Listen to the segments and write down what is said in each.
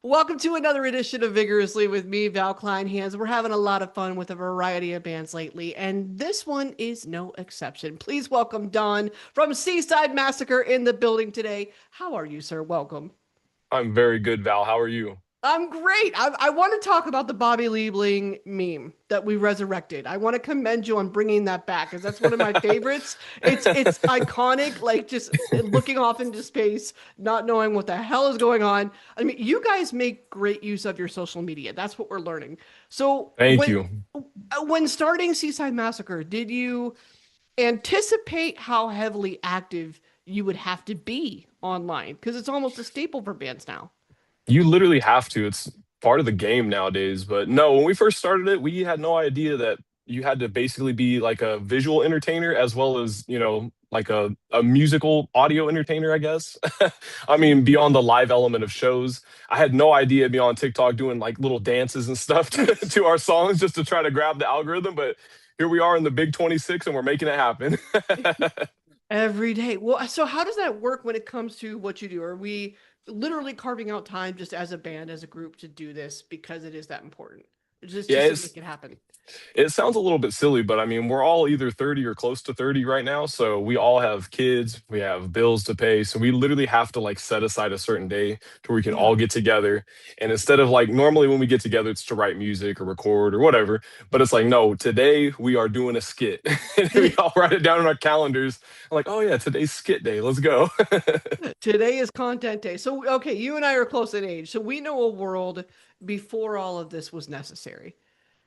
Welcome to another edition of Vigorously with me, Val Kleinhans. We're having a lot of fun with a variety of bands lately, and this one is no exception. Please welcome Don from Seaside Massacre in the building today. How are you, sir? Welcome. I'm very good, Val. How are you? I'm great. I want to talk about the Bobby Liebling meme that we resurrected. I want to commend you on bringing that back because that's one of my favorites. It's iconic, like just looking off into space, not knowing what the hell is going on. I mean, you guys make great use of your social media. That's what we're learning. So Thank you. when starting Seaside Massacre, did you anticipate how heavily active you would have to be online? Because it's almost a staple for bands now. You literally have to. It's part of the game nowadays. But no, when we first started it, we had no idea that you had to basically be like a visual entertainer as well as, like a musical audio entertainer, I guess. I mean, beyond the live element of shows, I had no idea be on TikTok doing like little dances and stuff to our songs just to try to grab the algorithm. But here we are in the big 26 and we're making it happen. Every day. Well, so how does that work when it comes to what you do? Are we literally carving out time just as a band, as a group to do this because it is that important? It's just Yeah, to make it happen. it sounds a little bit silly, but I mean, we're all either 30 or close to 30 right now. So we all have kids, we have bills to pay. So we literally have to like set aside a certain day to where we can Yeah. all get together. And instead of like normally when we get together, it's to write music or record or whatever. But it's like, no, today we are doing a skit. And we all write it down in our calendars. I'm like, oh yeah, today's skit day. Let's go. Today is content day. So, okay, you and I are close in age. So we know a world before all of this was necessary.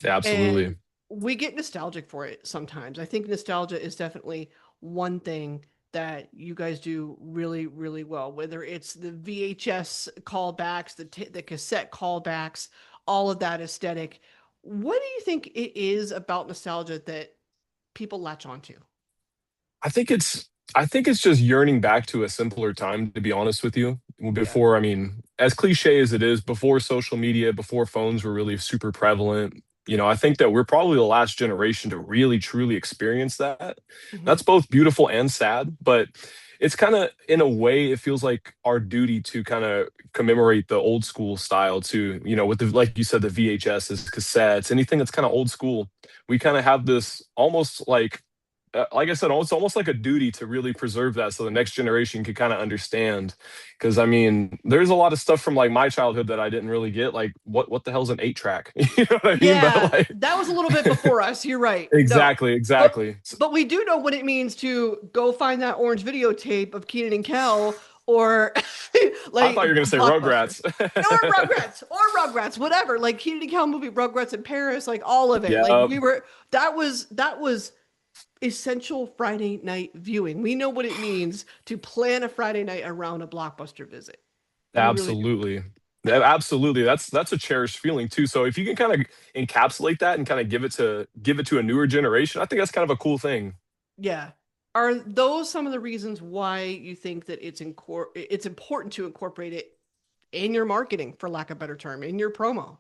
And Absolutely. we get nostalgic for it sometimes. I think nostalgia is definitely one thing that you guys do really, really well, whether it's the VHS callbacks, the cassette callbacks, all of that aesthetic. What do you think it is about nostalgia that people latch onto? I think it's I think it's just yearning back to a simpler time, to be honest with you. Yeah. Before, I mean, as cliche as it is, before social media, before phones were really super prevalent, I think that we're probably the last generation to really truly experience that. Hmm. That's both beautiful and sad, but it's kind of in a way it feels like our duty to kind of commemorate the old school style too, with the like you said, the VHSs, cassettes, anything that's kind of old school. We kind of have this almost like I said, it's almost like a duty to really preserve that so the next generation could kind of understand. Because I mean, there's a lot of stuff from like my childhood that I didn't really get. Like, what the hell's an 8 track? You know what I mean? But Yeah, like, that was a little bit before us. You're right. No, exactly, but exactly. but we do know what it means to go find that orange videotape of Keenan and Kel, or I thought you like were gonna say Blockbuster, Rugrats. or Rugrats, whatever. Like Keenan and Kel movie, Rugrats in Paris, like all of it. Like Yeah, we were. That was essential Friday night viewing. We know what it means to plan a Friday night around a Blockbuster visit. We really do. absolutely. Absolutely. That's a cherished feeling too. So if you can kind of encapsulate that and kind of give it to a newer generation, I think that's kind of a cool thing. Yeah. Are those some of the reasons why you think that it's important to incorporate it in your marketing, for lack of a better term, in your promo?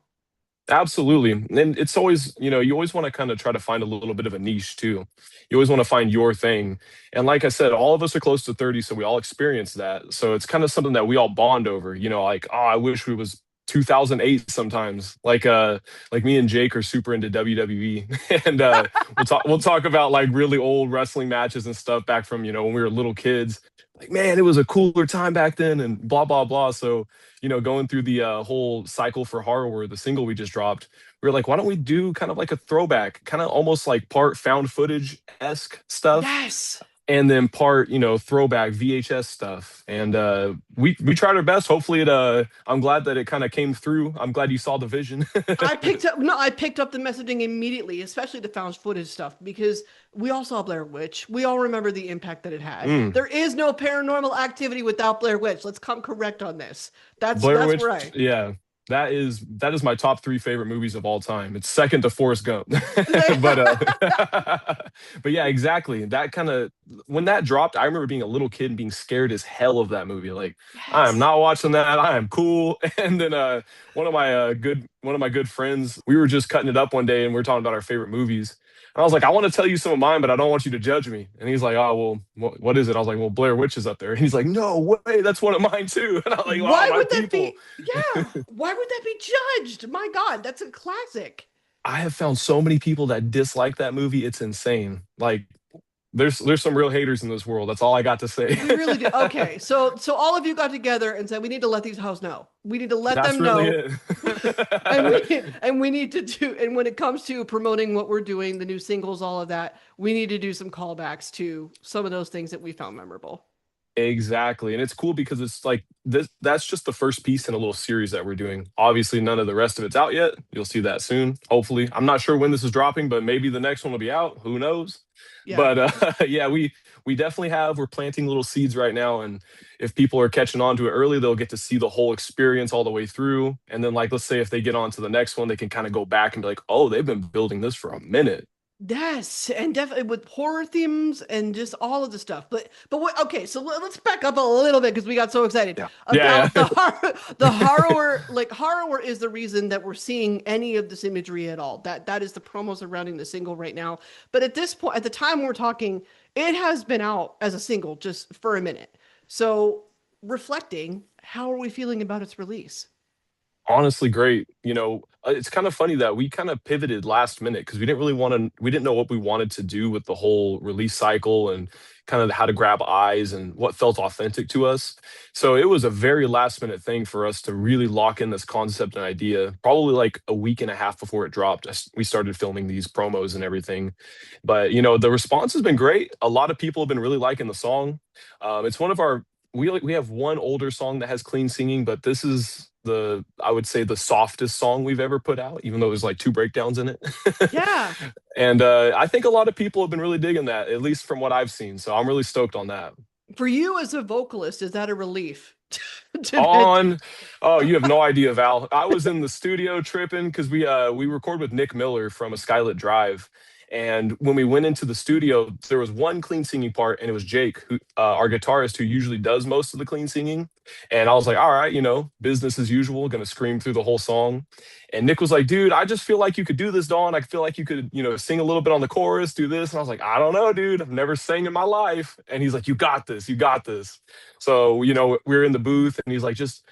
Absolutely. And it's always, you always want to kind of try to find a little bit of a niche too. You always want to find your thing. And like I said, all of us are close to 30, so we all experience that. So it's kind of something that we all bond over, like, oh, I wish we was 2008 sometimes. Like me and Jake are super into WWE and we'll talk about like really old wrestling matches and stuff back from, when we were little kids. Like, man, it was a cooler time back then and blah blah blah. So going through the whole cycle for Horror, the single we just dropped, we were like, why don't we do kind of like a throwback, kind of almost like part found footage esque stuff, Yes. and then part, throwback VHS stuff. And we tried our best. Hopefully, I'm glad that it kind of came through. I'm glad you saw the vision. I picked up the messaging immediately, especially the found footage stuff, because we all saw Blair Witch. We all remember the impact that it had. Mm. There is no paranormal activity without Blair Witch. Let's come correct on this. That's Blair that's Witch, where I yeah, that is my top three favorite movies of all time. It's second to Forrest Gump, but but yeah, exactly. That kind of when that dropped, I remember being a little kid and being scared as hell of that movie. Like, I am Yes. not watching that. I am cool. And then one of my good friends, we were just cutting it up one day and we are talking about our favorite movies. And I was like, I want to tell you some of mine, but I don't want you to judge me. And he's like, oh, well, what is it? I was like, well, Blair Witch is up there. And he's like, no way, that's one of mine too. And I'm like, wow, Why my would that people. be? Yeah. Why would that be judged? My God, that's a classic. I have found so many people that dislike that movie. It's insane. Like, there's some real haters in this world. That's all I got to say. We really do. Okay, so all of you got together and said we need to let these hoes know. We need to let That's them really know, and it. we need to do. And when it comes to promoting what we're doing, the new singles, all of that, we need to do some callbacks to some of those things that we found memorable. Exactly. And it's cool because it's like this that's just the first piece in a little series that we're doing. Obviously, none of the rest of it's out yet. You'll see that soon, hopefully. I'm not sure when this is dropping, but maybe the next one will be out. Who knows? Yeah. But yeah, we definitely we're planting little seeds right now, and if people are catching on to it early, they'll get to see the whole experience all the way through. And then like let's say if they get on to the next one, they can kind of go back and be like, "Oh, they've been building this for a minute." Yes, and definitely with horror themes and just all of the stuff. But what? Okay, so let's back up a little bit because we got so excited Yeah. Yeah, about the yeah. horror. The horror, like horror, is the reason that we're seeing any of this imagery at all. That is the promo surrounding the single right now. But at this point, at the time we're talking, it has been out as a single just for a minute. So reflecting, how are we feeling about its release? Honestly, great. It's kind of funny that we kind of pivoted last minute because we didn't know what we wanted to do with the whole release cycle and kind of how to grab eyes and what felt authentic to us. So it was a very last minute thing for us to really lock in this concept and idea. Probably like a week and a half before it dropped, we started filming these promos and everything. But the response has been great. A lot of people have been really liking the song. It's one of our we have one older song that has clean singing, but this is the I would say the softest song we've ever put out, even though there's like two breakdowns in it. Yeah. And I think a lot of people have been really digging that, at least from what I've seen. So I'm really stoked on that. For you as a vocalist, is that a relief? to, On Oh, you have no idea, Val. I was in the studio tripping because we record with Nick Miller from a Skylit Drive. And when we went into the studio, there was one clean singing part, and it was Jake, who our guitarist, who usually does most of the clean singing. And I was like, all right, business as usual, gonna scream through the whole song. And Nick was like, dude, I just feel like you could do this, Dawn. I feel like you could, sing a little bit on the chorus, do this. And I was like, I don't know, dude. I've never sang in my life. And he's like, you got this, you got this. So, we were in the booth, and he's like, just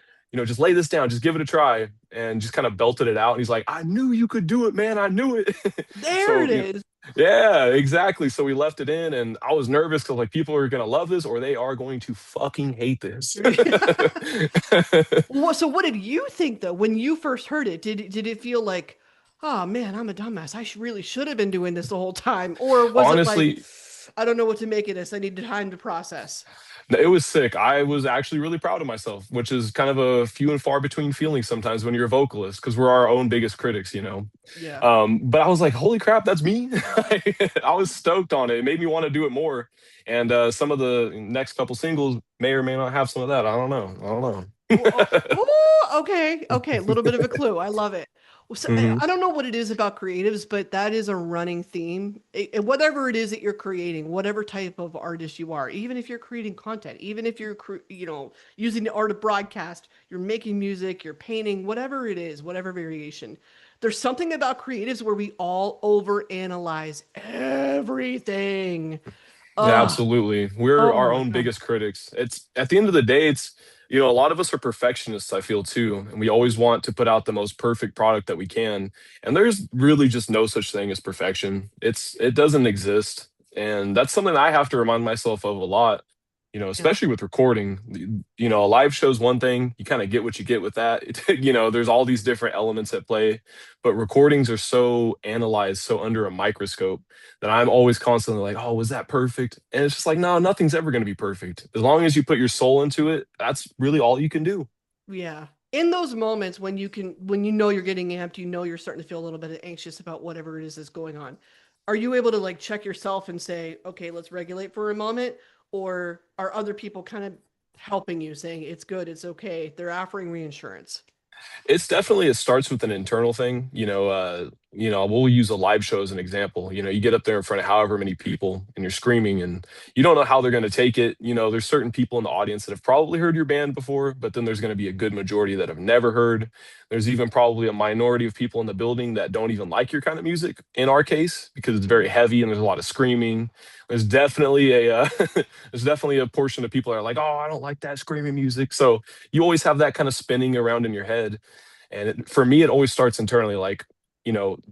lay this down, just give it a try, and just kind of belted it out. And he's like, I knew you could do it, man. I knew it. there So, it is. yeah, exactly. So we left it in, and I was nervous because like people are gonna love this or they are going to fucking hate this. So what did you think though when you first heard it? Did it feel like, oh man, I'm a dumbass. I really should have been doing this the whole time, or was it like, Honestly, I don't know what to make of this. I need time to process. it was sick. I was actually really proud of myself, which is kind of a few and far between feeling sometimes when you're a vocalist because we're our own biggest critics. Yeah. But I was like, holy crap, that's me. I was stoked on it. It made me want to do it more. And some of the next couple singles may or may not have some of that. I don't know. I don't know. Okay. Okay. A little bit of a clue. I love it. So, Mhm. I don't know what it is about creatives, but that is a running theme. Whatever it is that you're creating, whatever type of artist you are, even if you're creating content, even if you're, using the art of broadcast, you're making music, you're painting, whatever it is, whatever variation. There's something about creatives where we all overanalyze everything. Yeah, Oh, absolutely. We're oh our my own God. biggest critics. It's at the end of the day, a lot of us are perfectionists, I feel too, and we always want to put out the most perfect product that we can. And there's really just no such thing as perfection. It doesn't exist. And that's something I have to remind myself of a lot, Yeah. especially with recording. A live show's one thing, you kind of get what you get with that. There's all these different elements at play, but recordings are so analyzed, so under a microscope that I'm always constantly like, oh, was that perfect? And it's just like, no, nothing's ever going to be perfect. As long as you put your soul into it, that's really all you can do. Yeah. In those moments when you know you're getting amped, you're starting to feel a little bit anxious about whatever it is that's going on. Are you able to like check yourself and say, okay, let's regulate for a moment? Or are other people kind of helping you saying it's good, it's okay? They're offering reinsurance. It starts with an internal thing. we'll use a live show as an example. You get up there in front of however many people and you're screaming and you don't know how they're going to take it. There's certain people in the audience that have probably heard your band before, but then there's going to be a good majority that have never heard. There's even probably a minority of people in the building that don't even like your kind of music in our case because it's very heavy and there's a lot of screaming. There's definitely a there's definitely a portion of people that are like, "Oh, I don't like that screaming music." So you always have that kind of spinning around in your head. And for me, it always starts internally like,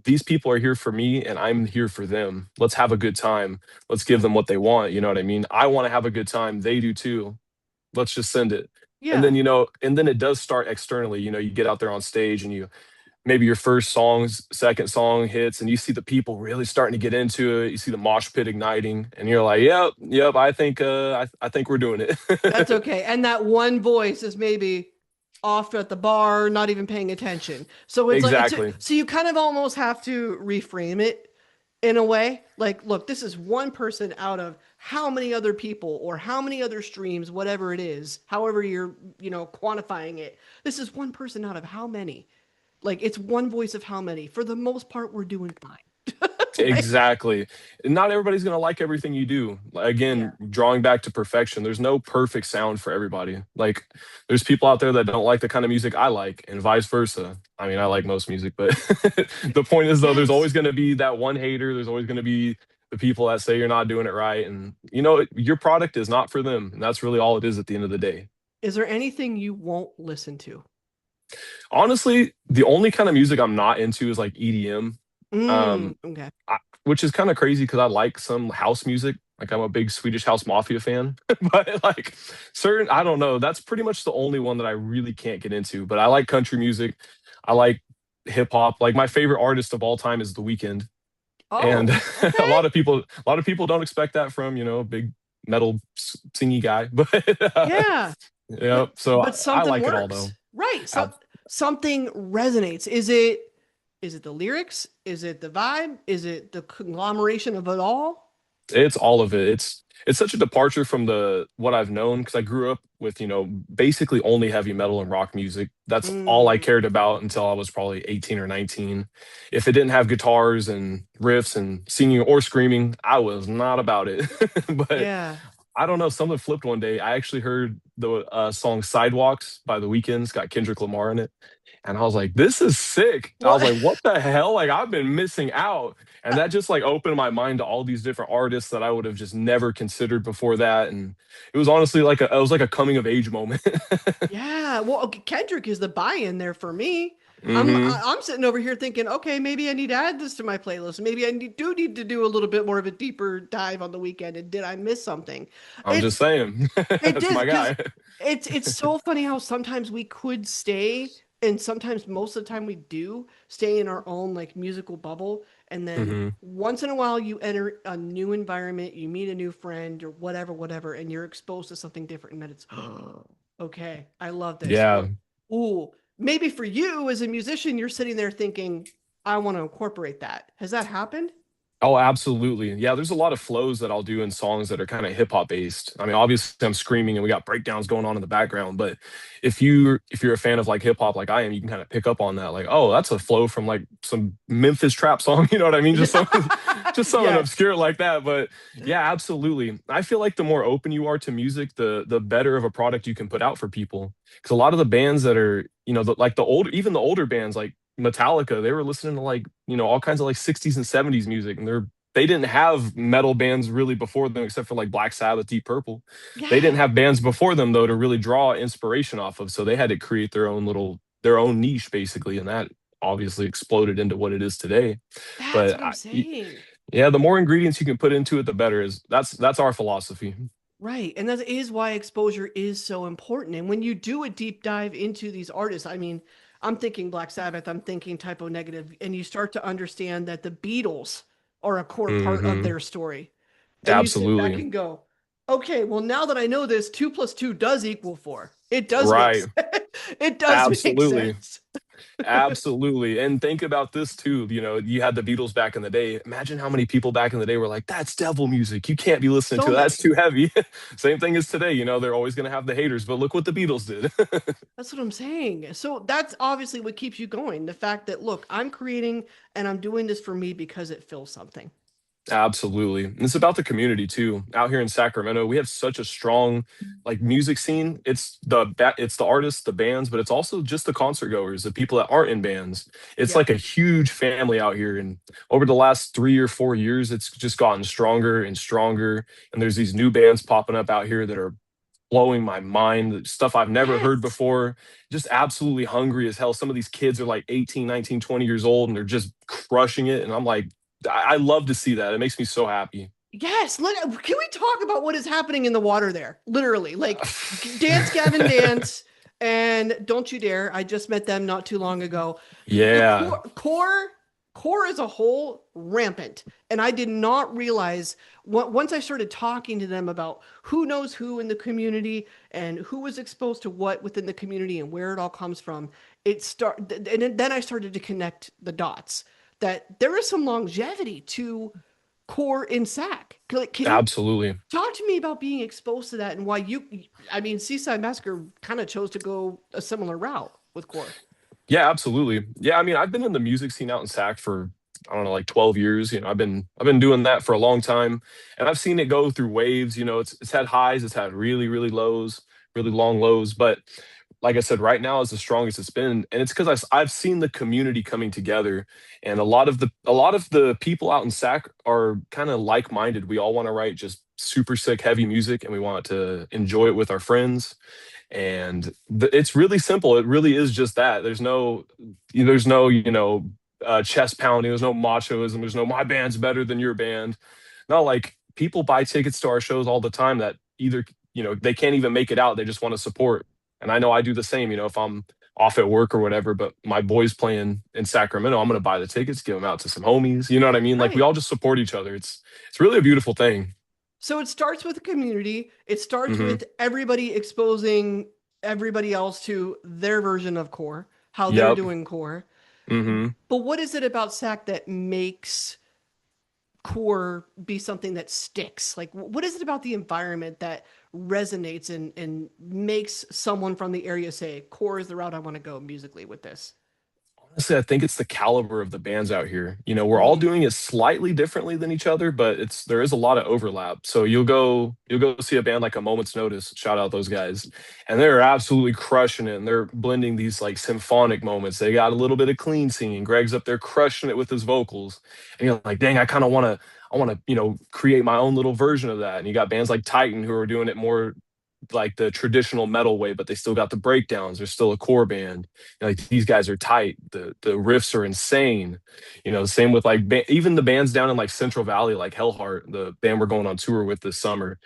these people are here for me and I'm here for them. Let's have a good time. Let's give them what they want. You know what I mean? I want to have a good time. They do too. Let's just send it. And Yeah. then, and then it does start externally. You get out there on stage and maybe your first song's second song hits and you see the people really starting to get into it. You see the mosh pit igniting and you're like, yep, yep, I think we're doing That's it. okay. And that one voice is maybe off at the bar, not even paying attention. So it's like Exactly. so you kind of almost have to reframe it in a way. Like, look, this is one person out of how many other people or how many other streams, whatever it is, however you're, quantifying it. This is one person out of how many? Like it's one voice of how many? For the most part, we're doing fine. Right? Exactly. Not everybody's going to like everything you do. Yeah. Again, drawing back to perfection, there's no perfect sound for everybody. Like, there's people out there that don't like the kind of music I like, and vice versa. I mean, I like most music, but the point is, though, there's Yes. always going to be that one hater. There's always going to be the people that say you're not doing it right. And, your product is not for them. And that's really all it is at the end of the day. Is there anything you won't listen to? Honestly, the only kind of music I'm not into is like EDM. Okay. Which is kind of crazy because I like some house music. Like I'm a big Swedish House Mafia fan, but like I don't know. That's pretty much the only one that I really can't get into. But I like country music. I like hip hop. Like my favorite artist of all time is The Weeknd, and Oh, okay. a lot of people don't expect that from a big metal singy guy. But Yeah. yeah, But so I something like it all though. works. Right. So Ab- something resonates. Is it the lyrics? Is it the vibe? Is it the conglomeration of it all? It's all of it. It's such a departure from the what I've known because I grew up with, basically only heavy metal and rock music. That's all I Mm, cared about until I was probably 18 or 19. If it didn't have guitars and riffs and singing or screaming, I was not about it. But yeah. I don't know, something flipped one day. I actually heard the song Sidewalks by The Weeknd. It's got Kendrick Lamar in it. And I was like, this is sick. I Well, was like, what the hell? Like, I've been missing out. And that just like opened my mind to all these different artists that I would have just never considered before that. And it was honestly it was like a coming of age moment. yeah. Well, okay, Kendrick is the buy-in there for me. Hmm. I'm sitting over here thinking, okay, maybe I need to add this to my playlist. Maybe do need to do a little bit more of a deeper dive on the weekend. And did I miss something? I'm It's just saying. It That's did my because guy. it's so funny how sometimes we could stay, and sometimes most of the time we do stay in our own like musical bubble, and then Hmm. once in a while you enter a new environment, you meet a new friend or whatever, whatever, and you're exposed to something different, and then it's okay, I love this. Yeah. Or ooh, maybe for you as a musician, you're sitting there thinking, I want to incorporate that. Has that happened? Oh, absolutely. Yeah, there's a lot of flows that I'll do in songs that are kind of hip hop based. I mean, obviously I'm screaming and we got breakdowns going on in the background, but if you're a fan of like hip hop like I am, you can kind of pick up on that like, oh, that's a flow from like some Memphis trap song, you know what I mean? Just something just something Yes. obscure like that, but yeah, absolutely. I feel like the more open you are to music, the better of a product you can put out for people. Cuz a lot of the bands that are, like the older even the older bands like Metallica, they were listening to like, all kinds of like 60s and 70s music and they didn't have metal bands really before them except for like Black Sabbath, Deep Purple. They didn't Yeah. have bands before them though to really draw inspiration off of, so they had to create their own niche basically, and that obviously exploded into what it is today. That's But what I'm saying. yeah, the more ingredients you can put into it, the better. Is that's our philosophy. Right. And that is why exposure is so important. And when you do a deep dive into these artists, I mean, I'm thinking Black Sabbath, I'm thinking Typo Negative, and you start to understand that the Beatles are a core part of Hmm. their story. And you sit back Absolutely. and go, okay, well, now that I know this, two plus two does equal four. It does make Right. sense. It does make Absolutely. sense. Absolutely. And think about this too. You know, you had the Beatles back in the day. Imagine how many people back in the day were like, that's devil music. You can't be listening So to that. That's many. too heavy. Same thing as today. You know, they're always going to have the haters, but look what the Beatles did. That's what I'm saying. So that's obviously what keeps you going. The fact that, look, I'm creating and I'm doing this for me because it fills something. Absolutely. And it's about the community too. Out here in Sacramento, we have such a strong like music scene. It's the artists, the bands, but it's also just the concert goers, the people that aren't in bands. It's Yeah. like a huge family out here. And over the last 3 or 4 years, it's just gotten stronger and stronger. And there's these new bands popping up out here that are blowing my mind, stuff I've never heard Yes. before. Just absolutely hungry as hell. Some of these kids are like 18, 19, 20 years old and they're just crushing it. And I'm like, I love to see that. It makes me so happy. Yes. Can we talk about what is happening in the water there? Literally, like Dance Gavin Dance and Don't You Dare. I just met them not too long ago. The Yeah, core as a whole rampant, and I did not realize once I started talking to them about who knows who in the community and who was exposed to what within the community and where it all comes from. And then I started to connect the dots that there is some longevity to core in SAC. Can you absolutely. talk to me about being exposed to that and why I mean, Seaside Massacre kind of chose to go a similar route with core. Yeah, absolutely. Yeah, I mean, I've been in the music scene out in Sac for I don't know, like 12 years. You know, I've been doing that for a long time, and I've seen it go through waves. You know, it's had highs, it's had really really lows, really long lows, but like I said, right now is the strongest it's been, and it's because I've seen the community coming together, and a lot of the people out in Sac are kind of like minded. We all want to write just super sick heavy music, and we want to enjoy it with our friends. And it's really simple. It really is just that. There's no chest pounding. There's no machoism. There's no my band's better than your band. Not like people buy tickets to our shows all the time that either they can't even make it out. They just want to support. And I know I do the same. You know, if I'm off at work or whatever, but my boy's playing in Sacramento, I'm gonna buy the tickets, give them out to some homies. You know what I mean? Like we Right. all just support each other. It's really a beautiful thing. So it starts with the community. It starts Hmm. with everybody exposing everybody else to their version of core, how they're Yep. doing core. Hmm. But what is it about SAC that makes core be something that sticks? Like, what is it about the environment that resonates and makes someone from the area say, core is the route I want to go musically with this? Honestly, I think it's the caliber of the bands out here. You know, we're all Mm, doing it slightly differently than each other, but there is a lot of overlap. So you'll go see a band like A Moment's Notice, shout out those guys, and they're absolutely crushing it. And they're blending these like symphonic moments. They got a little bit of clean singing. Greg's up there crushing it with his vocals, and you're like, dang, I want to create my own little version of that. And you got bands like Titan who are doing it more like the traditional metal way, but they still got the breakdowns. They're still a core band. Like these guys are tight. The riffs are insane. You know, same with like even the bands down in like Central Valley, like Hellheart, the band we're going on tour with this summer.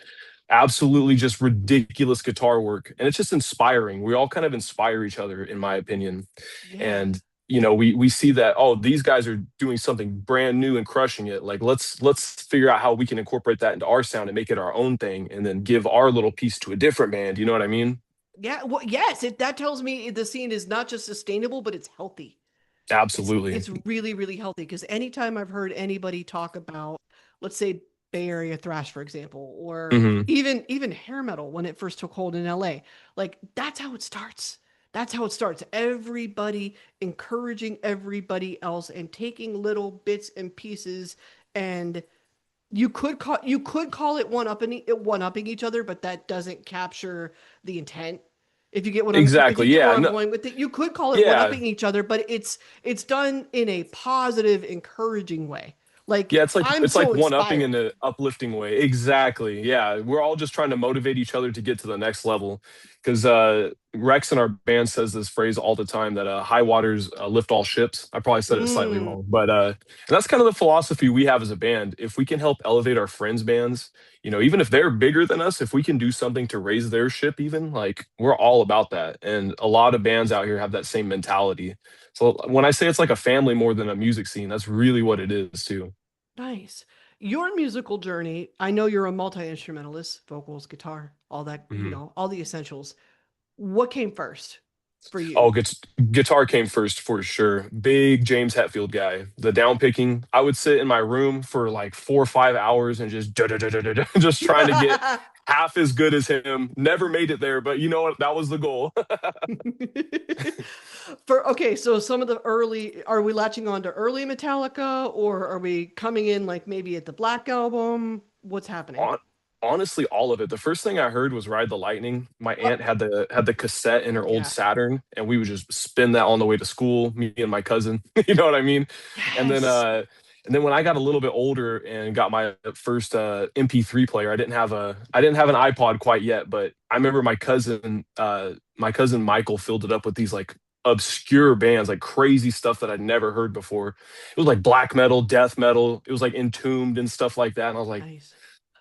Absolutely just ridiculous guitar work, and it's just inspiring. We all kind of inspire each other, in my opinion. yeah. And we see that, oh, these guys are doing something brand new and crushing it. Like let's figure out how we can incorporate that into our sound and make it our own thing, and then give our little piece to a different band. You know what I mean? Yeah. Well, yes, that tells me the scene is not just sustainable, but it's healthy. Absolutely. It's really really healthy because anytime I've heard anybody talk about, let's say, Bay Area thrash, for example, or Hmm. even hair metal when it first took hold in LA, like that's how it starts. That's how it starts. Everybody encouraging everybody else and taking little bits and pieces, and you could call it one upping each other, but that doesn't capture the intent. If you Exactly. get where Yeah. I'm No, going with it, you could call it yeah. one-upping each other, but it's done in a positive, encouraging way. Like Yeah, it's like I'm it's like so one upping inspired. in an uplifting way. Exactly. Yeah, we're all just trying to motivate each other to get to the next level. Because Rex in our band says this phrase all the time that high waters lift all ships. I probably said it slightly Mm, wrong, but and that's kind of the philosophy we have as a band. If we can help elevate our friends' bands, even if they're bigger than us, if we can do something to raise their ship, even like we're all about that. And a lot of bands out here have that same mentality. So when I say it's like a family more than a music scene, that's really what it is too. nice. Your musical journey, I know you're a multi-instrumentalist, vocals, guitar, all that, Mhm. all the essentials. What came first? for you? Oh, guitar came first for sure. Big James Hetfield guy. The down picking. I would sit in my room for like 4 or 5 hours and just just trying to get half as good as him. Never made it there, but you know what? That was the goal. For okay, so some of the early, are we latching on to early Metallica, or are we coming in like maybe at the Black Album? What's happening? Hon- Honestly, all of it. The first thing I heard was Ride the Lightning. My Oh, aunt had the cassette in her old yeah. Saturn, and we would just spin that on the way to school, me and my cousin. You know what I mean? And then Yes. uh and then when I got a little bit older and got my first MP3 player, I didn't have an iPod quite yet, but I remember my cousin Michael filled it up with these like obscure bands, like crazy stuff that I'd never heard before. It was like black metal, death metal. It was like Entombed and stuff like that. And I was like, Nice.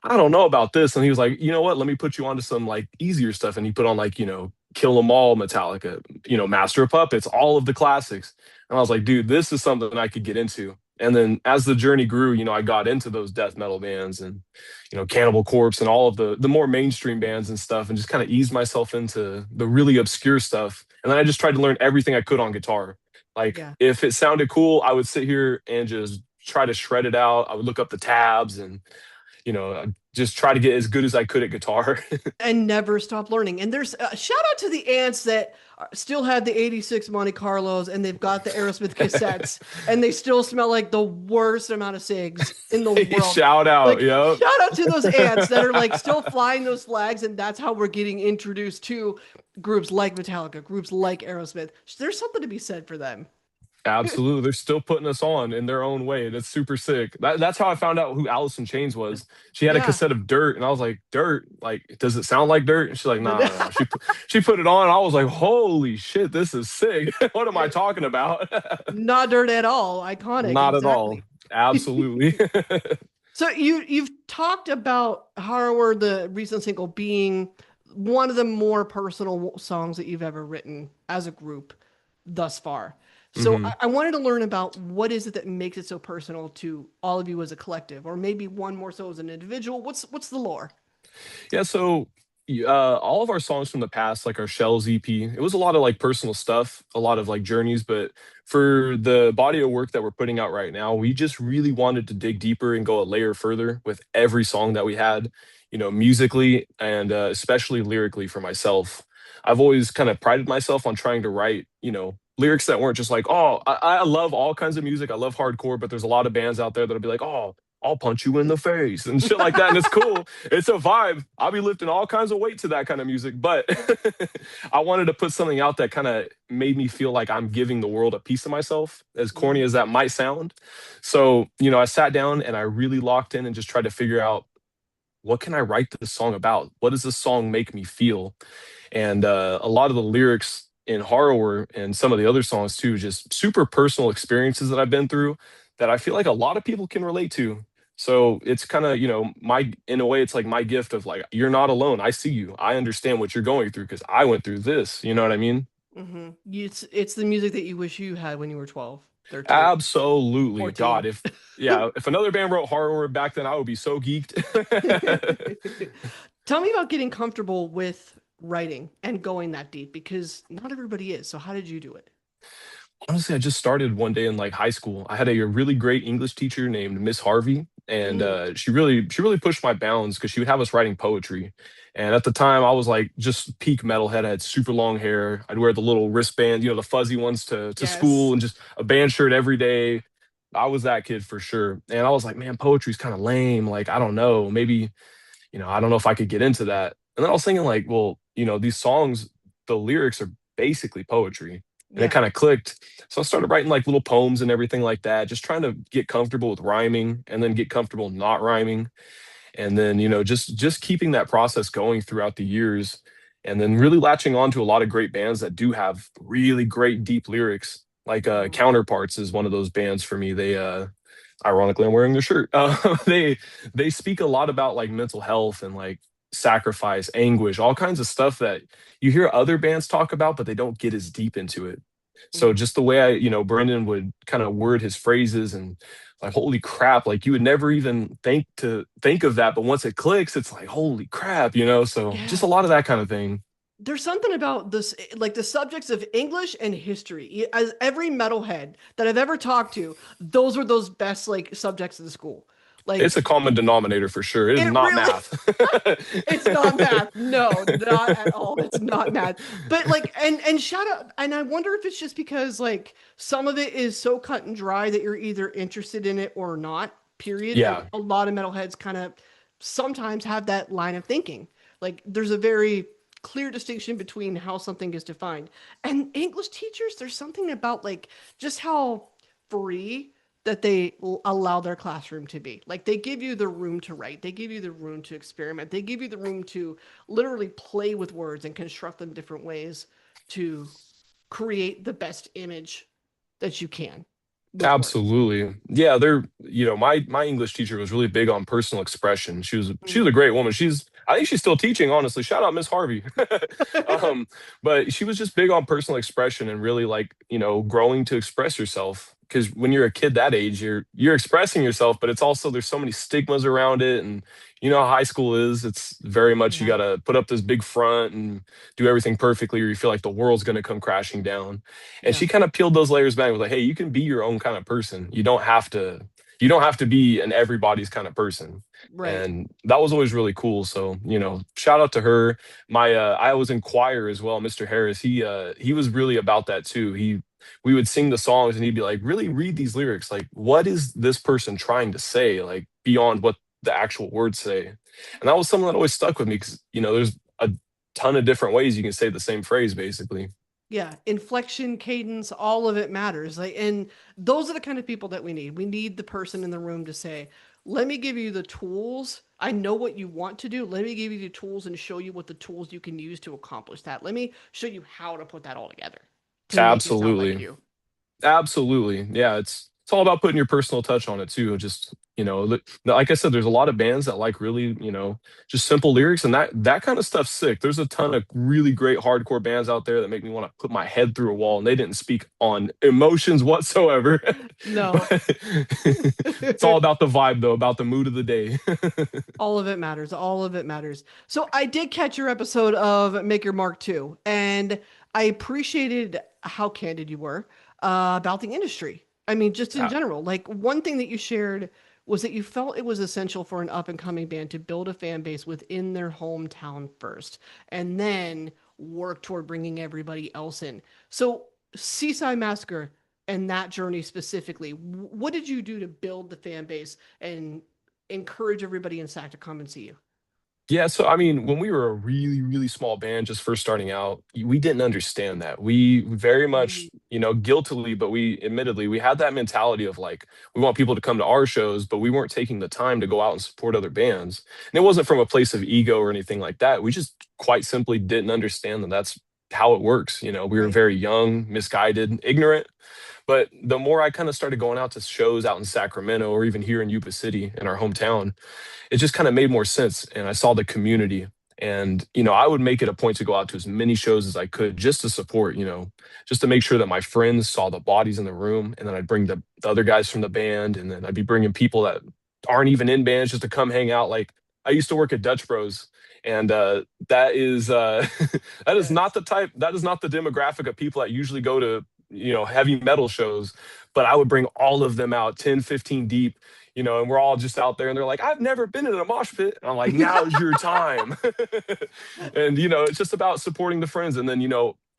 I don't know about this. And he was like, you know what? Let me put you onto some like easier stuff. And he put on like, Kill 'Em All, Metallica, Master of Puppets, all of the classics. And I was like, dude, this is something I could get into. And then as the journey grew, I got into those death metal bands and, Cannibal Corpse and all of the more mainstream bands and stuff, and just kind of eased myself into the really obscure stuff. And then I just tried to learn everything I could on guitar. Like Yeah. if it sounded cool, I would sit here and just try to shred it out. I would look up the tabs and just try to get as good as I could at guitar. And never stop learning. And there's shout out to the ants that still have the 86 Monte Carlos and they've got the Aerosmith cassettes and they still smell like the worst amount of cigs in the Hey, world. shout out, Like, yo. shout out to those ants that are like still flying those flags. And that's how we're getting introduced to groups like Metallica, groups like Aerosmith. There's something to be said for them. Absolutely. They're still putting us on in their own way. That's super sick. That's how I found out who Allison Chains was. She had a Yeah. cassette of Dirt, and I was like, Dirt? Like, does it sound like Dirt? And she's like, no, no, no. She put it on. And I was like, holy shit, this is sick. What am I talking about? Not dirt at all. Iconic. Not at all. Exactly. Absolutely. So you've talked about Harrower, the recent single, being one of the more personal songs that you've ever written as a group thus far. So hmm I wanted to learn about what is it that makes it so personal to all of you as a collective, or maybe one more so as an individual. What's the lore? Yeah, so all of our songs from the past, like our Shells EP, it was a lot of like personal stuff, a lot of like journeys. But for the body of work that we're putting out right now, we just really wanted to dig deeper and go a layer further with every song that we had, musically and especially lyrically for myself. I've always kind of prided myself on trying to write, lyrics that weren't just like, oh, I love all kinds of music. I love hardcore, but there's a lot of bands out there that'll be like, oh, I'll punch you in the face and shit like that. And it's cool. It's a vibe. I'll be lifting all kinds of weight to that kind of music. But I wanted to put something out that kind of made me feel like I'm giving the world a piece of myself, as corny Mhm. as that might sound. So, I sat down and I really locked in and just tried to figure out, what can I write this song about? What does this song make me feel? And a lot of the lyrics in Horror and some of the other songs too, just super personal experiences that I've been through that I feel like a lot of people can relate to. So it's kind of, in a way, it's like my gift of like, you're not alone. I see you. I understand what you're going through because I went through this. You know what I mean? It's the music that you wish you had when you were 12, 13, Absolutely. 14. God, if another band wrote Horror back then, I would be so geeked. Tell me about getting comfortable with writing and going that deep because not everybody is. So how did you do it? Honestly, I just started one day in like high school. I had a really great English teacher named Miss Harvey, and Mm, she really pushed my bounds because she would have us writing poetry. And at the time, I was like just peak metalhead. I had super long hair. I'd wear the little wristband, the fuzzy ones to school, yes. and just a band shirt every day. I was that kid for sure. And I was like, man, poetry's kind of lame. Like, I don't know, maybe I don't know if I could get into that. And then I was thinking, like, well, these songs, the lyrics are basically poetry. And it Yeah. kind of clicked. So I started writing like little poems and everything like that, just trying to get comfortable with rhyming and then get comfortable not rhyming. And then, just keeping that process going throughout the years. And then really latching on to a lot of great bands that do have really great deep lyrics. Like Mhm. Counterparts is one of those bands for me. They ironically I'm wearing their shirt. They speak a lot about like mental health and like sacrifice, anguish, all kinds of stuff that you hear other bands talk about, but they don't get as deep into it. So Mhm. just the way Brendan would kind of word his phrases and like, holy crap, like you would never even think of that. But once it clicks, it's like, holy crap. So just Yeah. a lot of that kind of thing. There's something about this, like the subjects of English and history. As every metalhead that I've ever talked to, those were those best like subjects in the school. It's a Like common denominator for sure. It is it not really, math. it's not math. No, not at all. It's not math. But like, and shout out, and I wonder if it's just because like some of it is so cut and dry that you're either interested in it or not. Period. And Yeah, a lot of metalheads kind of sometimes have that line of thinking. Like, there's a very clear distinction between how something is defined. And English teachers, there's something about like just how free that they allow their classroom to be. Like they give you the room to write, they give you the room to experiment, they give you the room to literally play with words and construct them different ways to create the best image that you can with words. absolutely. Yeah, my English teacher was really big on personal expression. She was a great woman. I think she's still teaching, honestly. Shout out Miss Harvey. um, but she was just big on personal expression and really like, growing to express yourself. Because when you're a kid that age, you're expressing yourself, but it's also there's so many stigmas around it. And you know how high school is. It's very much you Yeah, gotta put up this big front and do everything perfectly, or you feel like the world's gonna come crashing down. And yeah, she kind of peeled those layers back and was like, hey, you can be your own kind of person. You don't have to be an everybody's kind of person. right. And that was always really cool. So, shout out to her. I was in choir as well, Mr. Harris. He was really about that too. We would sing the songs and he'd be like, really read these lyrics. Like, what is this person trying to say? Like beyond what the actual words say. And that was something that always stuck with me because, there's a ton of different ways you can say the same phrase basically. Yeah, inflection, cadence, all of it matters. Like, and those are the kind of people that we need. We need the person in the room to say, "Let me give you the tools. I know what you want to do. Let me give you the tools and show you what the tools you can use to accomplish that. Let me show you how to put that all together to make it sound like Absolutely. you." Absolutely. Yeah, it's all about putting your personal touch on it too. Just, like I said, there's a lot of bands that like really, just simple lyrics and that kind of stuff's sick. There's a ton of really great hardcore bands out there that make me want to put my head through a wall and they didn't speak on emotions whatsoever. No. But it's all about the vibe though, about the mood of the day. All of it matters. All of it matters. So I did catch your episode of Make Your Mark too, and I appreciated how candid you were about the industry. I mean, just in Uh, general, like one thing that you shared was that you felt it was essential for an up and coming band to build a fan base within their hometown first, and then work toward bringing everybody else in. So Seaside Massacre and that journey specifically, what did you do to build the fan base and encourage everybody in SAC to come and see you? Yeah, so I mean, when we were a really, really small band just first starting out, we didn't understand that. We very much, Mm, guiltily, but we admittedly, we had that mentality of like, we want people to come to our shows, but we weren't taking the time to go out and support other bands. And it wasn't from a place of ego or anything like that. We just quite simply didn't understand that that's how it works. We were right. very young, misguided, ignorant. But the more I kind of started going out to shows out in Sacramento or even here in Yuba City in our hometown, it just kind of made more sense. And I saw the community. And, I would make it a point to go out to as many shows as I could just to support, just to make sure that my friends saw the bodies in the room. And then I'd bring the other guys from the band. And then I'd be bringing people that aren't even in bands just to come hang out. Like I used to work at Dutch Bros. And that is Yes. that is not the demographic of people that usually go to, heavy metal shows. But I would bring all of them out 10, 15 deep, and we're all just out there and they're like, I've never been in a mosh pit. And I'm like, now's your time. And, it's just about supporting the friends. And then,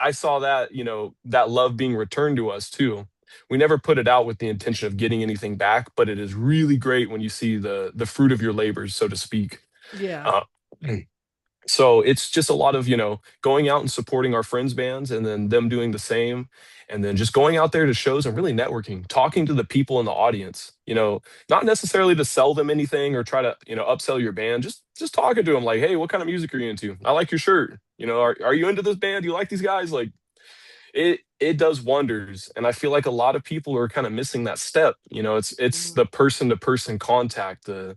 I saw that, that love being returned to us too. We never put it out with the intention of getting anything back, but it is really great when you see the fruit of your labors, so to speak. Yeah. Uh, so it's just a lot of, going out and supporting our friends' bands and then them doing the same. And then just going out there to shows and really networking, talking to the people in the audience, not necessarily to sell them anything or try to, upsell your band, just talking to them like, hey, what kind of music are you into? I like your shirt. Are you into this band? Do you like these guys? Like it does wonders. And I feel like a lot of people are kind of missing that step. It's Mhm. the person to person contact, the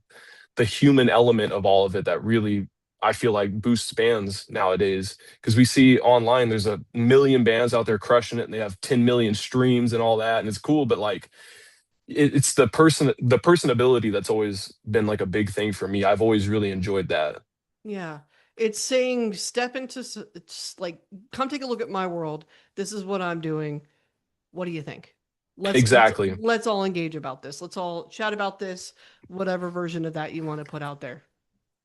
human element of all of it that really I feel like boosts bands nowadays because we see online there's a million bands out there crushing it and they have 10 million streams and all that and it's cool but like it's the personability that's always been like a big thing for me. I've always really enjoyed that. Yeah. It's saying step into it's like come take a look at my world. This is what I'm doing. What do you think? Exactly. Let's all engage about this. Let's all chat about this, whatever version of that you want to put out there.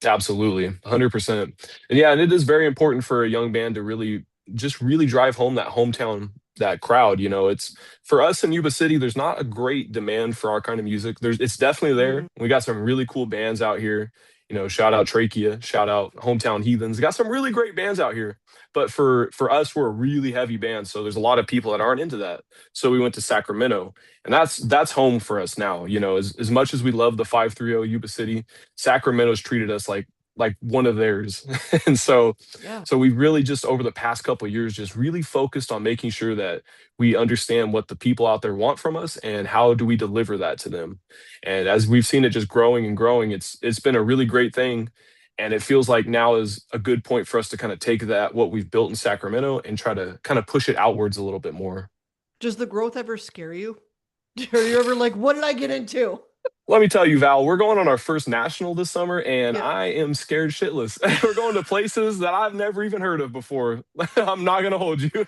Absolutely, 100%. And yeah, and it is very important for a young band to really just really drive home that hometown, that crowd. It's for us in Yuba City, there's not a great demand for our kind of music. It's definitely Mm. there. We got some really cool bands out here. Shout out Trachea, shout out Hometown Heathens. Got some really great bands out here. But for us, we're a really heavy band, so there's a lot of people that aren't into that. So we went to Sacramento, and that's home for us now. As much as we love the 530 Yuba City, Sacramento's treated us like one of theirs. And so Yeah. so we really just over the past couple of years just really focused on making sure that we understand what the people out there want from us and how do we deliver that to them. And as we've seen it just growing and growing, it's been a really great thing. And it feels like now is a good point for us to kind of take that what we've built in Sacramento and try to kind of push it outwards a little bit more. Does the growth ever scare you? Are you ever like, what did I get into? Let me tell you, Val, we're going on our first national this summer, and Yeah. I am scared shitless. We're going to places that I've never even heard of before. I'm not going to hold you.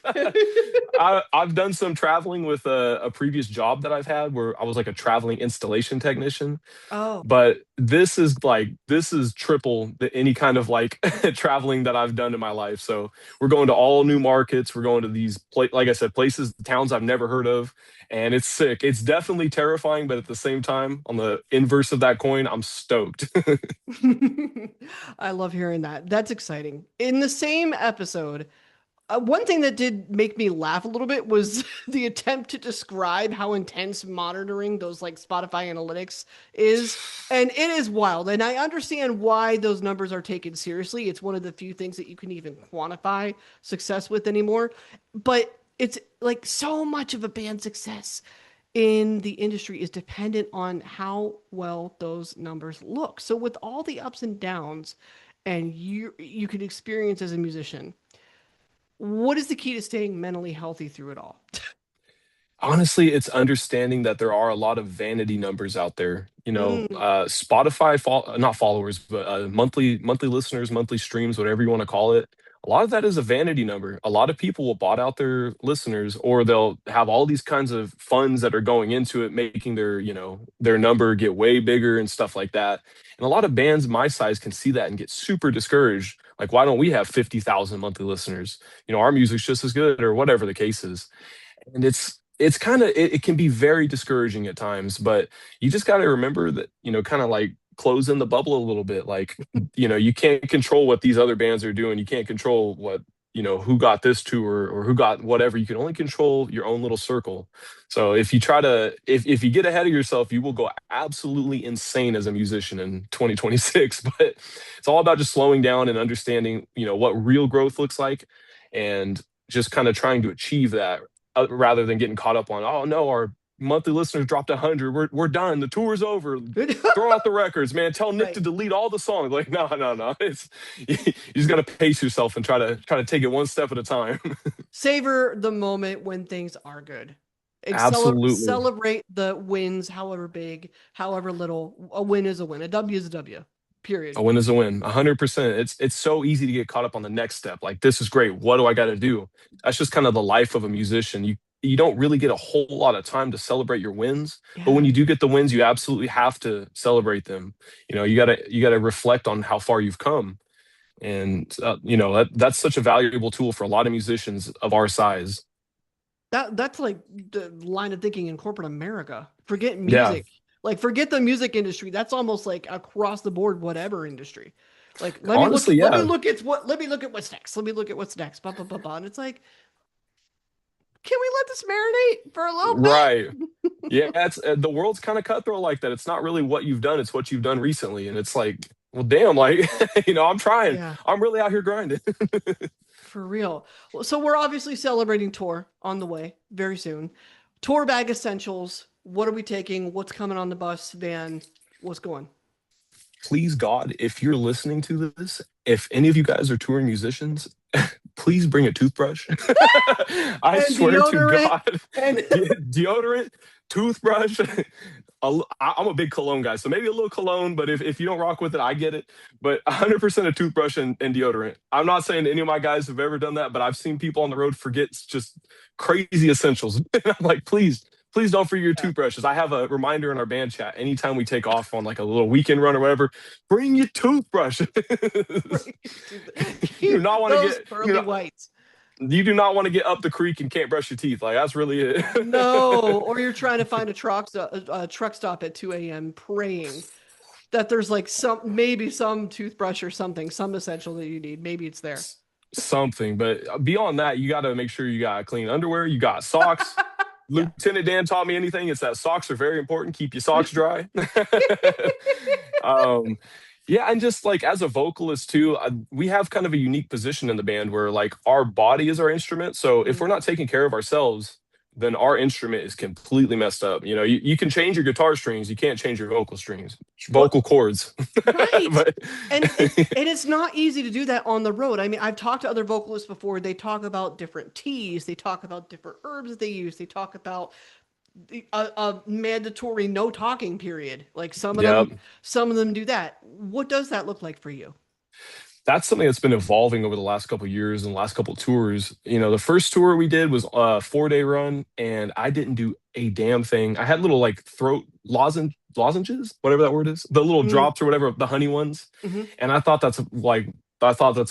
I've done some traveling with a previous job that I've had where I was like a traveling installation technician. Oh, But this is triple any kind of like traveling that I've done in my life. So we're going to all new markets. We're going to these like I said, places, towns I've never heard of, and it's sick. It's definitely terrifying, but at the same time, on the inverse of that coin, I'm stoked. I love hearing that. That's exciting. In the same episode, one thing that did make me laugh a little bit was the attempt to describe how intense monitoring those like Spotify analytics is. And it is wild. And I understand why those numbers are taken seriously. It's one of the few things that you can even quantify success with anymore. But it's like so much of a band's success in the industry is dependent on how well those numbers look. So with all the ups and downs and you can experience as a musician, what is the key to staying mentally healthy through it all? Honestly, it's understanding that there are a lot of vanity numbers out there. Mm, Spotify, not followers, but monthly listeners, monthly streams, whatever you want to call it. A lot of that is a vanity number. A lot of people will bot out their listeners, or they'll have all these kinds of funds that are going into it, making their number get way bigger and stuff like that. And a lot of bands my size can see that and get super discouraged. Like, why don't we have 50,000 monthly listeners? Our music's just as good, or whatever the case is. And it's kind of it can be very discouraging at times, but you just got to remember that, kind of like close in the bubble a little bit. Like, you can't control what these other bands are doing. You can't control what, who got this tour or who got whatever. You can only control your own little circle. So if you try to if you get ahead of yourself, you will go absolutely insane as a musician in 2026. But it's all about just slowing down and understanding, what real growth looks like, and just kind of trying to achieve that, rather than getting caught up on, oh no, our monthly listeners dropped 100. We're done. The tour's over. Throw out the records, man. Tell Nick to right. delete all the songs. Like, no, no, no. It's you just got to pace yourself and try to take it one step at a time. Savor the moment when things are good. Absolutely. Celebrate the wins, however big, however little. A win is a win. A W is a W. Period. A win is a win. 100%. It's so easy to get caught up on the next step. Like, this is great. What do I got to do? That's just kind of the life of a musician. You don't really get a whole lot of time to celebrate your wins, but when Yeah. you do get the wins, you absolutely have to celebrate them. You got to reflect on how far you've come. And that's such a valuable tool for a lot of musicians of our size. That's like the line of thinking in corporate America. Forget Yeah. music. Like forget the music industry. That's almost like across the board, whatever industry. Like Honestly, let me yeah. look at let me look at what's next. Let me look at what's next. Blah, blah, blah, blah. And it's like, can we let this marinate for a little Right. bit? Yeah, it's the world's kind of cutthroat like that. It's not really what you've done, it's what you've done recently. And it's like, well, damn, like, I'm trying. Yeah, I'm really out here grinding. for real. Well, so we're obviously celebrating tour on the way very soon. Tour bag essentials. What are we taking? What's coming on the bus, van? What's going? Please God, if you're listening to this, if any of you guys are touring musicians, Please bring a toothbrush. I And swear to deodorant God, and deodorant, toothbrush. I'm a big cologne guy, so maybe a little cologne. But if you don't rock with it, I get it. But 100% a toothbrush and deodorant. I'm not saying any of my guys have ever done that, but I've seen people on the road forget just crazy essentials. And I'm like, please don't forget your yeah. toothbrushes. I have a reminder in our band chat anytime we take off on like a little weekend run or whatever. Bring your toothbrush. You do Keep not want to those get pearly whites. you do not want to get up the creek and can't brush your teeth. Like that's really it. No, or you're trying to find a truck stop at 2 a.m. praying that there's like maybe some toothbrush or something, some essential that you need. Maybe it's there. Something, but beyond that, you got to make sure you got clean underwear. You got socks. Yeah. Lieutenant Dan taught me anything. It's that socks are very important. Keep your socks dry. um, yeah, and just like as a vocalist too, we have kind of a unique position in the band where like our body is our instrument. So if we're Mm. not taking care of ourselves, then our instrument is completely messed up. You know, you can change your guitar strings, you can't change your vocal strings, Well, vocal cords. right. But And it's not easy to do that on the road. I mean, I've talked to other vocalists before. They talk about different teas, they talk about different herbs that they use, they talk about a mandatory no talking period. Like yeah, some of them do that. What does that look like for you? that's something that's been evolving over the last couple of years and last couple of tours. You know, the first tour we did was a 4 day run, and I didn't do a damn thing. I had little like throat lozenges, whatever that word is, the little Mm, drops or whatever, the honey ones. hmm. And I thought that's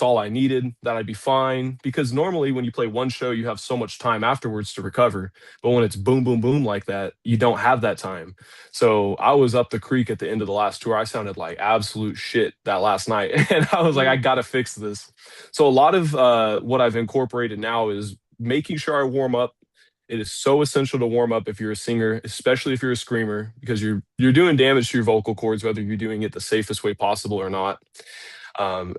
all I needed, that I'd be fine. Because normally when you play one show, you have so much time afterwards to recover. But when it's boom, boom, boom like that, you don't have that time. So I was up the creek at the end of the last tour. I sounded like absolute shit that last night. And I was like, I Mm. gotta fix this. So a lot of what I've incorporated now is making sure I warm up. It is so essential to warm up if you're a singer, especially if you're a screamer, because you're doing damage to your vocal cords, whether you're doing it the safest way possible or not.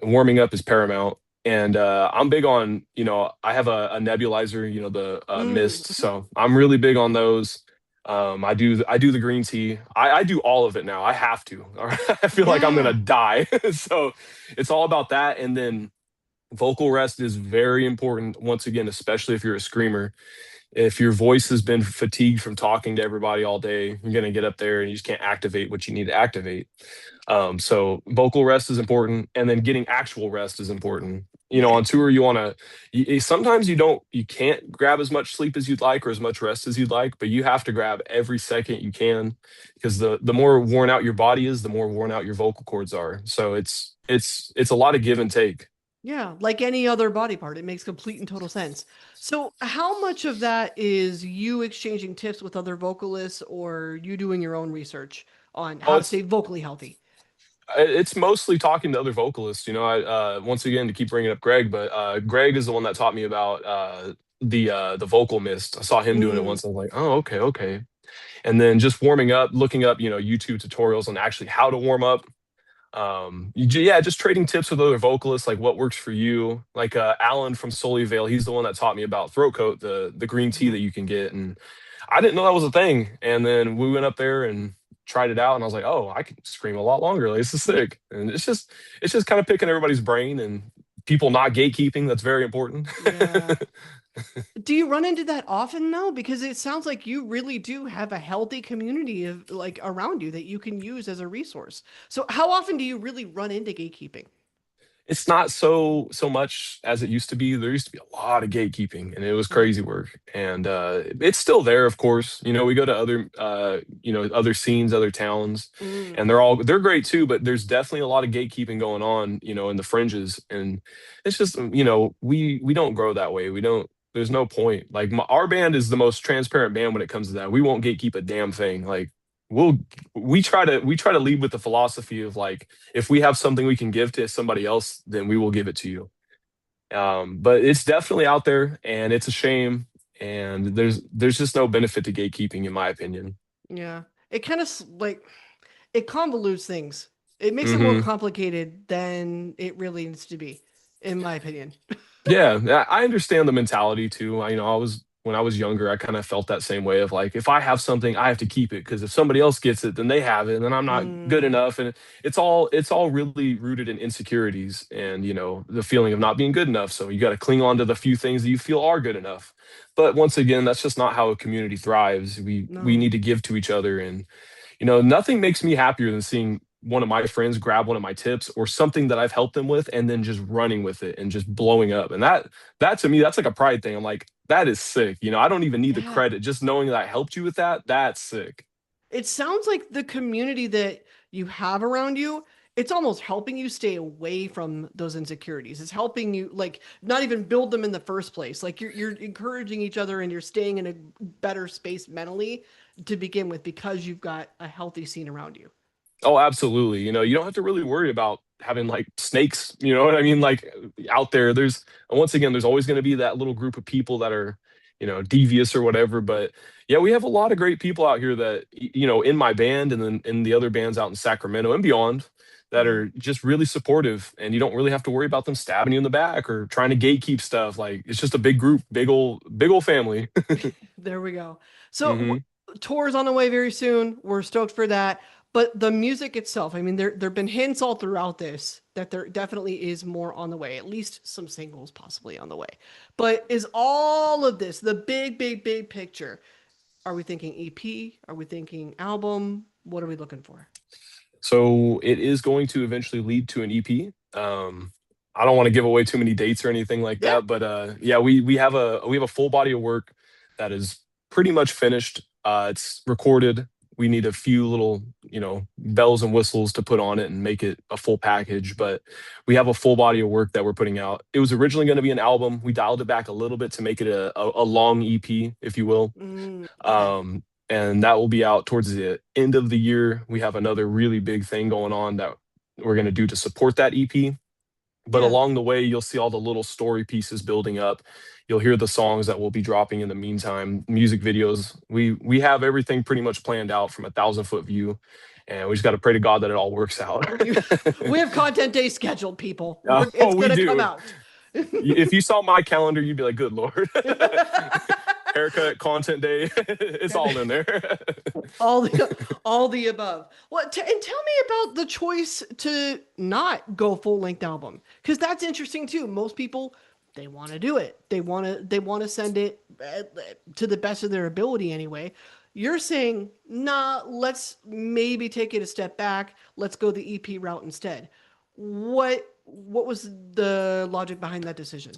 Warming up is paramount. And I'm big on, I have a nebulizer, the Mm, mist. mhm. So I'm really big on those. I do the green tea. I do all of it now. I have to. I feel like I'm gonna Yeah. die. So it's all about that. And then vocal rest is very important. Once again, especially if you're a screamer, if your voice has been fatigued from talking to everybody all day, you're going to get up there and you just can't activate what you need to activate. So vocal rest is important, and then getting actual rest is important. You know, Yeah. on tour, sometimes you can't grab as much sleep as you'd like or as much rest as you'd like, but you have to grab every second you can, because the more worn out your body is, the more worn out your vocal cords are. So it's a lot of give and take. Yeah, like any other body part, it makes complete and total sense. So, how much of that is you exchanging tips with other vocalists or you doing your own research on Oh, how to stay vocally healthy? it's mostly talking to other vocalists. I once again to keep bringing up Greg, but Greg is the one that taught me about the vocal mist. I saw him doing it Mm, once. I was like, oh, okay, okay. And then just warming up, looking up, YouTube tutorials on actually how to warm up. Yeah, just trading tips with other vocalists, like what works for you. Like Alan from Vale, he's the one that taught me about throat coat, the green tea mhm. that you can get, and I didn't know that was a thing. And then we went up there and tried it out, and I was like, oh, I can scream a lot longer. Like, this is sick. And it's just kind of picking everybody's brain and people not gatekeeping. That's very important. Yeah. Do you run into that often though? Because it sounds like you really do have a healthy community of like around you that you can use as a resource. So, how often do you really run into gatekeeping? It's not so much as it used to be. There used to be a lot of gatekeeping, and it was Mm, crazy work. And it's still there, of course. We go to other scenes, other towns, mm, and they're great too. But there's definitely a lot of gatekeeping going on, in the fringes, and it's just we don't grow that way. We don't. There's no point. Like our band is the most transparent band when it comes to that. We won't gatekeep a damn thing. Like we'll we try to lead with the philosophy of like, if we have something we can give to somebody else, then we will give it to you. But it's definitely out there, and it's a shame. And there's just no benefit to gatekeeping, in my opinion. yeah. It kind of like it convolutes things. It makes it more Hmm. complicated than it really needs to be, in my opinion. Yeah, I understand the mentality too. I was when I was younger, I kind of felt that same way of like, if I have something, I have to keep it because if somebody else gets it, then they have it, and then I'm not good Mm, enough. And it's all really rooted in insecurities and the feeling of not being good enough. So you got to cling on to the few things that you feel are good enough. But once again, that's just not how a community thrives. We no. need to give to each other, and nothing makes me happier than seeing one of my friends grab one of my tips or something that I've helped them with and then just running with it and just blowing up. And that to me, that's like a pride thing. I'm like, that is sick. I don't even need the Yeah. credit. Just knowing that I helped you with that, that's sick. It sounds like the community that you have around you, it's almost helping you stay away from those insecurities. It's helping you like not even build them in the first place. Like you're encouraging each other and you're staying in a better space mentally to begin with because you've got a healthy scene around you. Oh, absolutely. You don't have to really worry about having like snakes, you know what I mean? Like out there, once again, there's always going to be that little group of people that are, devious or whatever. But yeah, we have a lot of great people out here that, in my band and then in the other bands out in Sacramento and beyond that Mhm. are just really supportive. And you don't really have to worry about them stabbing you in the back or trying to gatekeep stuff. Like it's just a big group, big old family. There we go. So Hmm. tours on the way very soon. We're stoked for that. But the music itself, I mean, there've been hints all throughout this that there definitely is more on the way. At least some singles possibly on the way. But is all of this the big, big, big picture? Are we thinking EP? Are we thinking album? What are we looking for? So it is going to eventually lead to an EP. I don't want to give away too many dates or anything like Yeah. that, but yeah, we have a full body of work that is pretty much finished. It's recorded. We need a few little, bells and whistles to put on it and make it a full package. But we have a full body of work that we're putting out. It was originally going to be an album. We dialed it back a little bit to make it a long EP, if you will. Okay. And that will be out towards the end of the year. We have another really big thing going on that we're going to do to support that EP. But Yeah. along the way, you'll see all the little story pieces building up. You'll hear the songs that we'll be dropping in the meantime, music videos. We have everything pretty much planned out from 1,000 foot view, and we just got to pray to God that it all works out. You, we have content day scheduled, people. It's Oh, we gonna come do. out. If you saw my calendar, you'd be like, "Good Lord." Haircut, content day, it's all in there. all the above. And tell me about the choice to not go full length album because that's interesting too. Most people they want to do it. They want to send it to the best of their ability anyway. You're saying, nah, let's maybe take it a step back. Let's go the EP route instead. What was the logic behind that decision?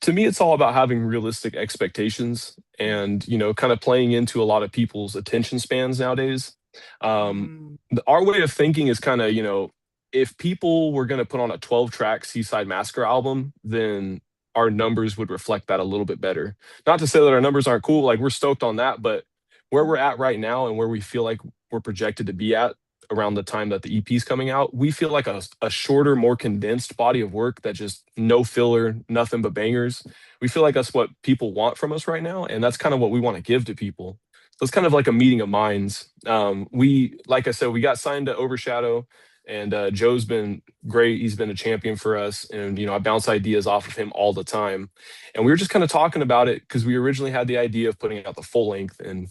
To me, it's all about having realistic expectations and, kind of playing into a lot of people's attention spans nowadays. Mm, Our way of thinking is kind of, if people were going to put on a 12-track Seaside Massacre album, then our numbers would reflect that a little bit better. Not to say that our numbers aren't cool, like we're stoked on that, but where we're at right now and where we feel like we're projected to be at around the time that the EP is coming out, we feel like a shorter, more condensed body of work that just no filler, nothing but bangers. We feel like that's what people want from us right now, and that's kind of what we want to give to people. So it's kind of like a meeting of minds. Like I said, we got signed to Overshadow, and Joe's been great. He's been a champion for us, and I bounce ideas off of him all the time. And we were just kind of talking about it because we originally had the idea of putting out the full length, and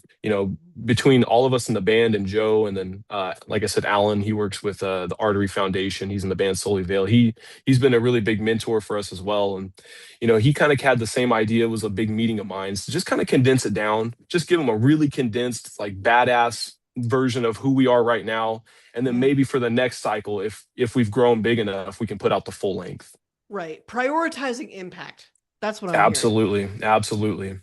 between all of us in the band and Joe, and then like I said, Alan, he works with the Artery Foundation. He's in the band Solely Veil. He's been a really big mentor for us as well, and he kind of had the same idea. It was a big meeting of minds to just kind of condense it down, just give him a really condensed, like badass version of who we are right now, and then yeah. maybe for the next cycle, if we've grown big enough, we can put out the full length. Right. Prioritizing impact. That's what I'm hearing. Absolutely, absolutely.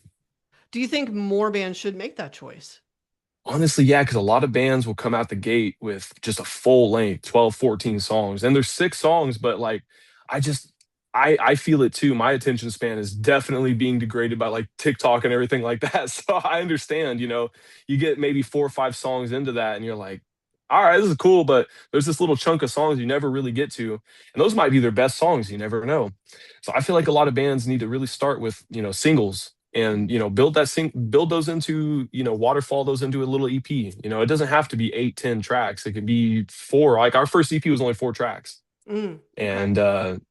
Do you think more bands should make that choice? Honestly, yeah, because a lot of bands will come out the gate with just a full length 12, 14 songs. And there's 6 songs, but like I just I feel it too. My attention span is definitely being degraded by like TikTok and everything like that. So I understand, you get maybe 4 or 5 songs into that and you're like, all right, this is cool, but there's this little chunk of songs you never really get to. And those might be their best songs, you never know. So I feel like a lot of bands need to really start with, singles and build those into waterfall those into a little EP. It doesn't have to be 8, 10 tracks. It could be 4. Like our first EP was only 4 tracks, Okay. and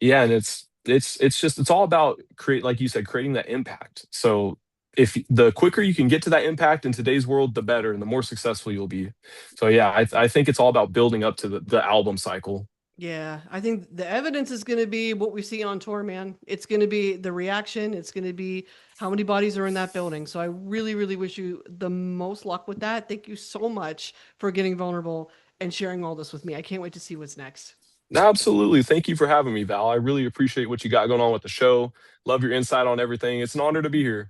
yeah, and it's just it's all about create, like you said, creating that impact. So if the quicker you can get to that impact in today's world, the better and the more successful you'll be. So yeah, I think it's all about building up to the album cycle. Yeah, I think the evidence is going to be what we see on tour, man. It's going to be the reaction. It's going to be how many bodies are in that building. So I really, really wish you the most luck with that. Thank you so much for getting vulnerable and sharing all this with me. I can't wait to see what's next. Absolutely. Thank you for having me, Val. I really appreciate what you got going on with the show. Love your insight on everything. It's an honor to be here.